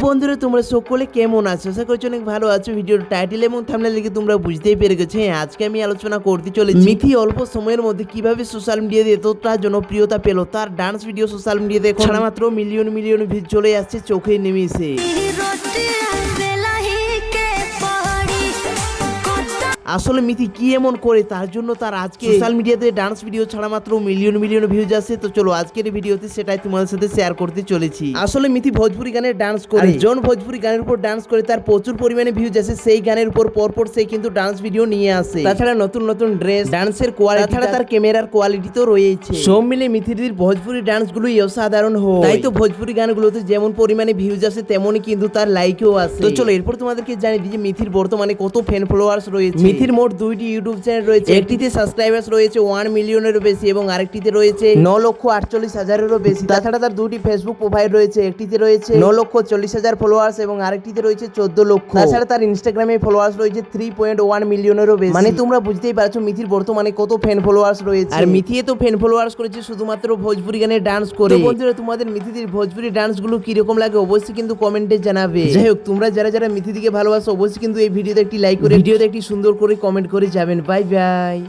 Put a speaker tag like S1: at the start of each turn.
S1: বন্ধুরা তোমরা সকলে কেমন আছো? আশা করছি অনেক ভালো আছো। ভিডিওর টাইটেল এবং থাম্বনেল দেখে তোমরা বুঝতেই পেরে গেছো। হ্যাঁ, আজকে আমি আলোচনা করতে চলেছি মিথি অল্প সময়ের মধ্যে কিভাবে সোশ্যাল মিডিয়াতে এতটা জনপ্রিয়তা পেল। তার ডান্স ভিডিও সোশ্যাল মিডিয়াতে এখন মাত্র মিলিয়ন মিলিয়ন ভিউ চলে আসছে চোখে নিমেষে। আসলে মিথি কি এমন করে তার জন্য তার আজকে সোশ্যাল মিডিয়াতে ডান্স ভিডিও ছাড়া মাত্র মিলিয়ন মিলিয়ন ভিউজ আসছে। তো চলো আজকের ভিডিওতে সেটাই তোমাদের সাথে শেয়ার করতে চলেছি। আসলে মিথি ভোজপুরি গানে ডান্স করে, জন ভোজপুরি গানের উপর ডান্স করে তার প্রচুর পরিমাণে ভিউজ আসে। সেই গানের উপর পরপর সে কিন্তু ডান্স ভিডিও নিয়ে আসে। তাছাড়া নতুন নতুন ড্রেস, ডান্সের কোয়ালিটি, তাছাড়া তার ক্যামেরার কোয়ালিটি তো রয়েছে। সব মিলে মিথির ভোজপুরি ডান্স গুলো অসাধারণ হয়। তাই তো ভোজপুরি গানগুলোতে যেমন পরিমাণে ভিউজ আসে তেমনই কিন্তু তার লাইকও আসে। তো চলো এরপর তোমাদেরকে জানিয়ে দিই যে মিথির বর্তমানে কত ফ্যান ফলোয়ার্স রয়েছে। মিথির মোট দুইটি ইউটিউব চ্যানেল রয়েছে। একটিতে সাবস্ক্রাইবার্স রয়েছে 1 মিলিয়নেরও বেশি এবং আরেকটিতে রয়েছে 9,48,000-এরও বেশি। তাছাড়া তার দুটি ফেসবুক প্রোফাইল রয়েছে। একটিতে রয়েছে 9,40,000 ফলোয়ার্স এবং আরেকটিতে রয়েছে 14 লক্ষ। তাছাড়া তার ইনস্টাগ্রামে ফলোয়ার্স রয়েছে 3.1 মিলিয়নেরও বেশি। মানে তোমরা বুঝতেই পারছো মিথির বর্তমানে কত ফ্যান ফলোয়ার্স রয়েছে। আর মিথি তো ফ্যান ফলোয়ার্স করেছে শুধুমাত্র ভোজপুরি গানে ডান্স করে। তো বন্ধুরা তোমাদের মিথির ভোজপুরি ডান্স গুলো কিরকম লাগে অবশ্যই কিন্তু কমেন্টে জানাবে। যাই হোক তোমরা যারা যারা মিথিকে ভালোবাসো অবশ্যই কিন্তু এই ভিডিওতে একটি লাইক করে ভিডিওতে একটি সুন্দর করে কমেন্ট করে যাবেন। Bye bye.